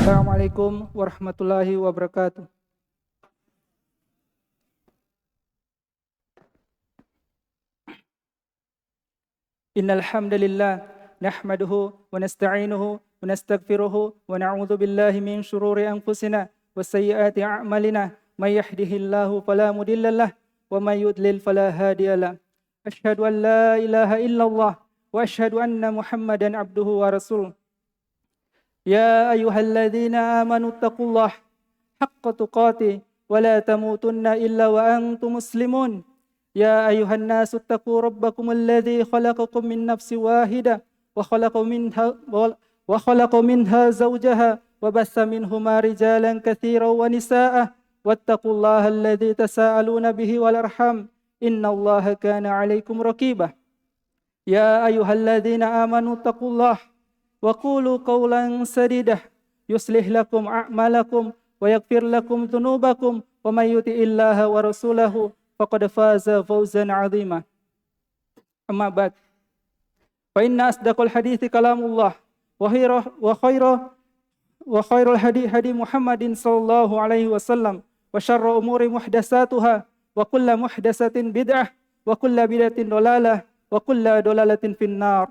Assalamualaikum warahmatullahi wabarakatuh. Innal hamdalillah nahmaduhu wa nasta'inuhu wa nastaghfiruhu wa na'udzu billahi min shururi anfusina wa sayyiati a'malina may yahdihillahu fala mudhillalah wa may yudlil fala hadiyalah. Asyhadu an la ilaha illallah wa asyhadu anna Muhammadan abduhu wa rasuluh. Ya ayyuhalladzina amanu taqullaha haqqa tuqatih wa la tamutunna illa wa antum muslimun. Ya ayuhan nasu taqu rabbakum alladzi khalaqakum min nafsin wahidah wa khalaqa minha zawjaha wa bassa minhuma rijalan katsiran wa nisaa wattaqullaha alladzi tasaaluna bihi wal arham innallaha kana 'alaikum raqiba. Ya ayyuhalladzina amanu taqullaha wa qulu qawlan sadidah yuslih lakum a'malakum wa yaghfir lakum dhunubakum wa may yuti'illaha wa rasulahu faqad faza fawzan 'azima. Amma ba'd. Fa inna asdaqal hadithi kalamullah wa khairul hadi Muhammadin sallallahu alaihi wasallam wa syarrul umuri muhdatsatuha wa kullu muhdatsatin bid'ah wa kullu bid'atin dhalalah wa kullu dhalalatin finnar.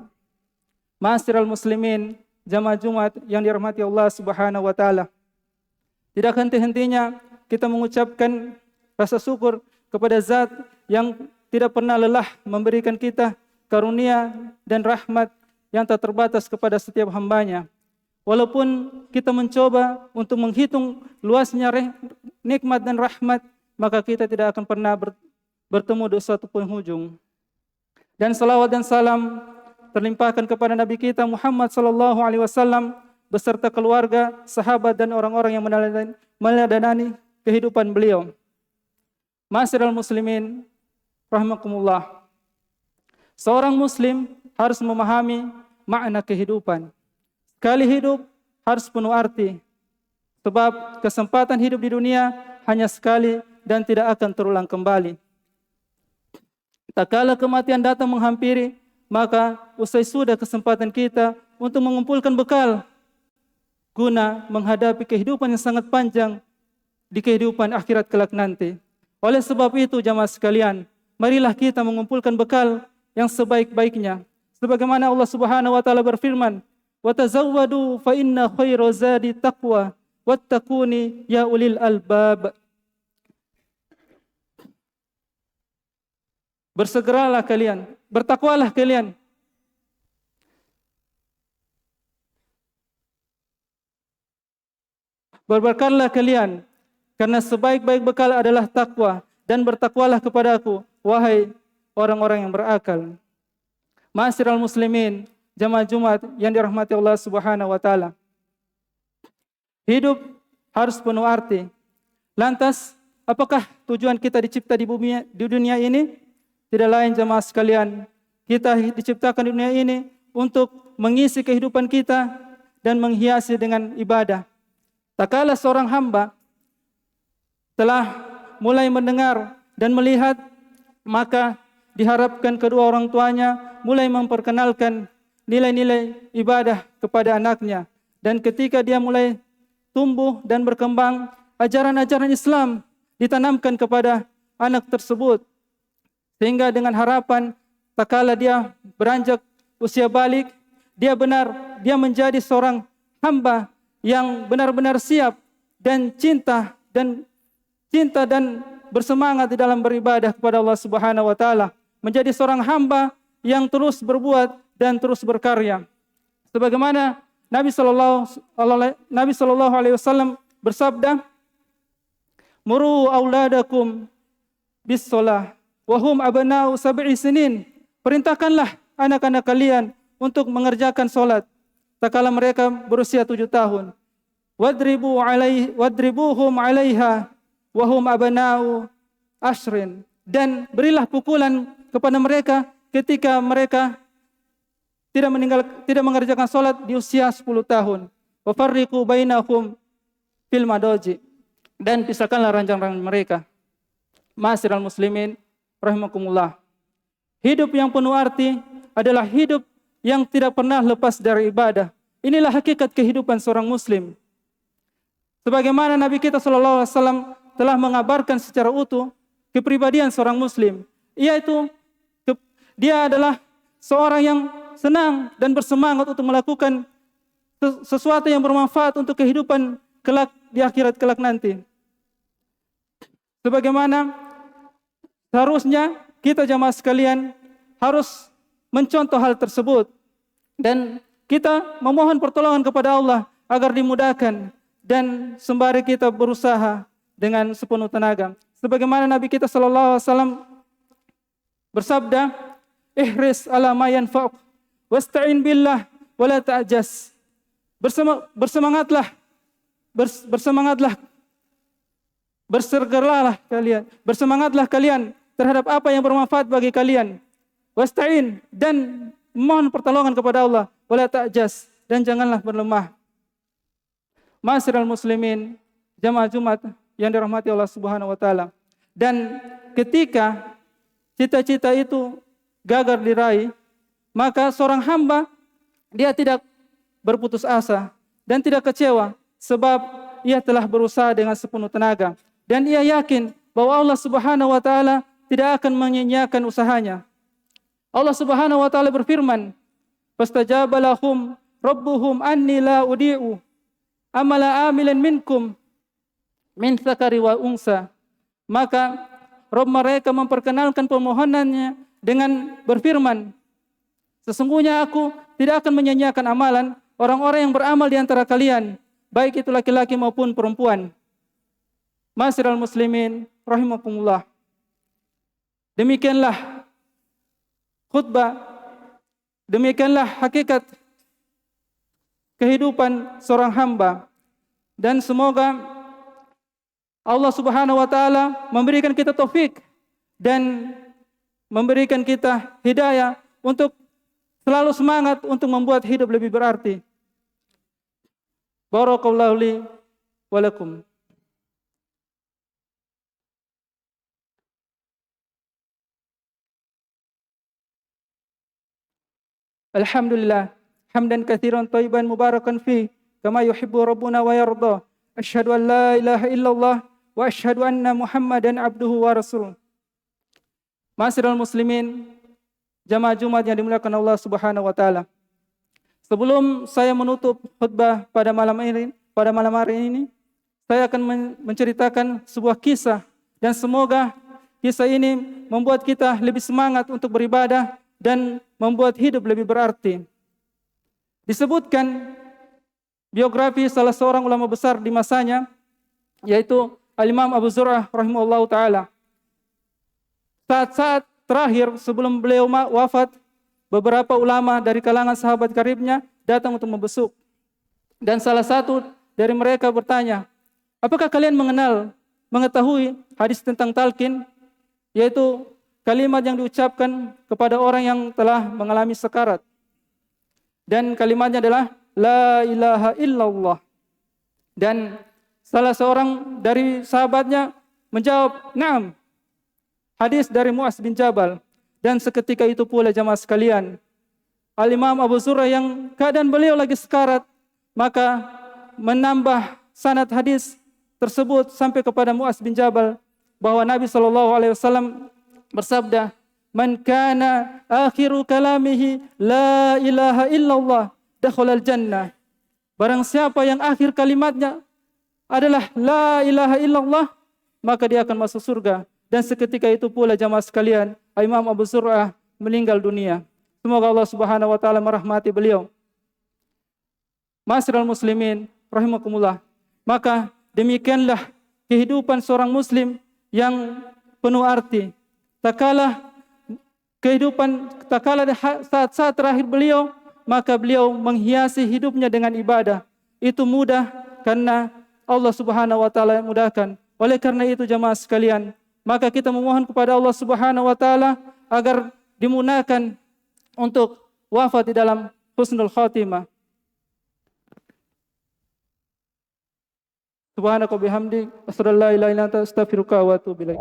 Ma'asyiral muslimin, jamaah Jumat yang dirahmati Allah Subhanahu wa taala. Tidak henti-hentinya kita mengucapkan rasa syukur kepada Zat yang tidak pernah lelah memberikan kita karunia dan rahmat yang tak terbatas kepada setiap hambanya. Walaupun kita mencoba untuk menghitung luasnya nikmat dan rahmat, maka kita tidak akan pernah bertemu di suatu penghujung. Dan salawat dan salam terlimpahkan kepada Nabi kita Muhammad sallallahu alaihi wasallam beserta keluarga, sahabat dan orang-orang yang meneladani kehidupan beliau. Ma'asyiral muslimin rahimakumullah. Seorang muslim harus memahami makna kehidupan. Sekali hidup harus penuh arti. Sebab kesempatan hidup di dunia hanya sekali dan tidak akan terulang kembali. Tak kala kematian datang menghampiri, maka usai sudah kesempatan kita untuk mengumpulkan bekal guna menghadapi kehidupan yang sangat panjang di kehidupan akhirat kelak nanti. Oleh sebab itu jamaah sekalian, marilah kita mengumpulkan bekal yang sebaik-baiknya. Sebagaimana Allah Subhanahu wa taala berfirman, "Wa tazawwadu fa inna khairaz zadi taqwa wattaquni ya ulil albab." Bersegeralah kalian, bertakwalah kalian. Berbekallah kalian, karena sebaik-baik bekal adalah takwa, dan bertakwalah kepadaku, wahai orang-orang yang berakal. Ma'asyiral muslimin, jamaah Jumat yang dirahmati Allah Subhanahu wa taala. Hidup harus penuh arti. Lantas, apakah tujuan kita dicipta di dunia ini? Tidak lain jamaah sekalian, kita diciptakan di dunia ini untuk mengisi kehidupan kita dan menghiasi dengan ibadah. Tak kala seorang hamba telah mulai mendengar dan melihat, maka diharapkan kedua orang tuanya mulai memperkenalkan nilai-nilai ibadah kepada anaknya. Dan ketika dia mulai tumbuh dan berkembang, ajaran-ajaran Islam ditanamkan kepada anak tersebut. Sehingga dengan harapan tak kala dia beranjak usia balik, dia menjadi seorang hamba yang benar-benar siap dan cinta dan bersemangat di dalam beribadah kepada Allah Subhanahu wa taala, menjadi seorang hamba yang terus berbuat dan terus berkarya. Sebagaimana Nabi sallallahu alaihi wasallam bersabda, "Muru auladakum bis shalah wa hum abna'u sab'i sinin." Perintahkanlah anak-anak kalian untuk mengerjakan salat tatkala mereka berusia 7 tahun. Wadribuhum 'alaiha wa hum abna'u ashrin. Dan berilah pukulan kepada mereka ketika mereka tidak mengerjakan salat di usia 10 tahun. Wa farriqu bainahum fil madaji. Dan pisahkanlah ranjang-ranjang mereka. Ma'asyiral muslimin rahimakumullah. Hidup yang penuh arti adalah hidup yang tidak pernah lepas dari ibadah. Inilah hakikat kehidupan seorang muslim. Sebagaimana Nabi kita sallallahu alaihi wasallam telah mengabarkan secara utuh kepribadian seorang muslim, yaitu dia adalah seorang yang senang dan bersemangat untuk melakukan sesuatu yang bermanfaat untuk kehidupan kelak di akhirat kelak nanti. Sebagaimana seharusnya kita jamaah sekalian harus mencontoh hal tersebut dan kita memohon pertolongan kepada Allah agar dimudahkan dan sembari kita berusaha dengan sepenuh tenaga. Sebagaimana Nabi kita sallallahu alaihi wasallam bersabda, "Ihris ala ma yanfa'uk wasta'in billah wa la ta'jas." Bersemangatlah, bersemangatlah kalian terhadap apa yang bermanfaat bagi kalian. Wasta'in, dan mohon pertolongan kepada Allah, wala ta'jas, dan janganlah berlemah. Ma'asyiral muslimin, jamaah Jumat yang dirahmati Allah Subhanahu wa taala. Dan ketika cita-cita itu gagal diraih, maka seorang hamba dia tidak berputus asa dan tidak kecewa sebab ia telah berusaha dengan sepenuh tenaga dan ia yakin bahwa Allah Subhanahu wa taala tidak akan menyia-nyiakan usahanya. Allah Subhanahu wa taala berfirman, "Fastajaba lahum rabbuhum anni la udi'u amala amilan minkum min dzakari wa unsa." Maka Rabb mereka memperkenalkan permohonannya dengan berfirman, "Sesungguhnya aku tidak akan menyia-nyiakan amalan orang-orang yang beramal di antara kalian, baik itu laki-laki maupun perempuan." Ma'asyiral muslimin rahimakumullah. Demikianlah khutbah, demikianlah hakikat kehidupan seorang hamba, dan semoga Allah Subhanahu wa taala memberikan kita taufik dan memberikan kita hidayah untuk selalu semangat untuk membuat hidup lebih berarti. Barakallahu li wa lakum. Alhamdulillah, hamdan katsiran thayyiban mubarakan fi kama yuhibbu rabbuna wa yarda. Asyhadu an la ilaha illallah wa asyhadu anna Muhammadan abduhu wa rasuluh. Ma'asyiral muslimin, jamaah Jumat yang dimuliakan Allah Subhanahu wa taala. Sebelum saya menutup khutbah pada malam hari ini, saya akan menceritakan sebuah kisah dan semoga kisah ini membuat kita lebih semangat untuk beribadah dan membuat hidup lebih berarti. Disebutkan biografi salah seorang ulama besar di masanya, yaitu Al-Imam Abu Zur'ah rahimahullahu taala. Saat-saat terakhir sebelum beliau wafat, beberapa ulama dari kalangan sahabat karibnya datang untuk membesuk. Dan salah satu dari mereka bertanya, "Apakah kalian mengetahui hadis tentang talqin, yaitu kalimat yang diucapkan kepada orang yang telah mengalami sekarat?" Dan kalimatnya adalah la ilaha illallah. Dan salah seorang dari sahabatnya menjawab, "Na'am." Hadis dari Mu'adz bin Jabal. Dan seketika itu pula jamaah sekalian, Al-Imam Abu Zur'ah yang keadaan beliau lagi sekarat, maka menambah sanad hadis tersebut sampai kepada Mu'adz bin Jabal bahwa Nabi SAW bersabda, "Man kana akhiru kalamihi la ilaha illallah dakhalal jannah." Barang siapa yang akhir kalimatnya adalah la ilaha illallah, maka dia akan masuk surga. Dan seketika itu pula jamaah sekalian, Imam Abu Zur'ah meninggal dunia. Semoga Allah Subhanahu wa taala merahmati beliau. Ma'asyiral muslimin rahimakumullah. Maka demikianlah kehidupan seorang muslim yang penuh arti. Tak kalah saat-saat terakhir beliau, maka beliau menghiasi hidupnya dengan ibadah. Itu mudah karena Allah Subhanahu wa taala mudahkan. Oleh karena itu jamaah sekalian, maka kita memohon kepada Allah Subhanahu wa taala agar dimudahkan untuk wafat di dalam husnul khatimah. Subhanaka bihamdik, asyhadu an la ilaha illa anta, astaghfiruka wa atubu ilaik.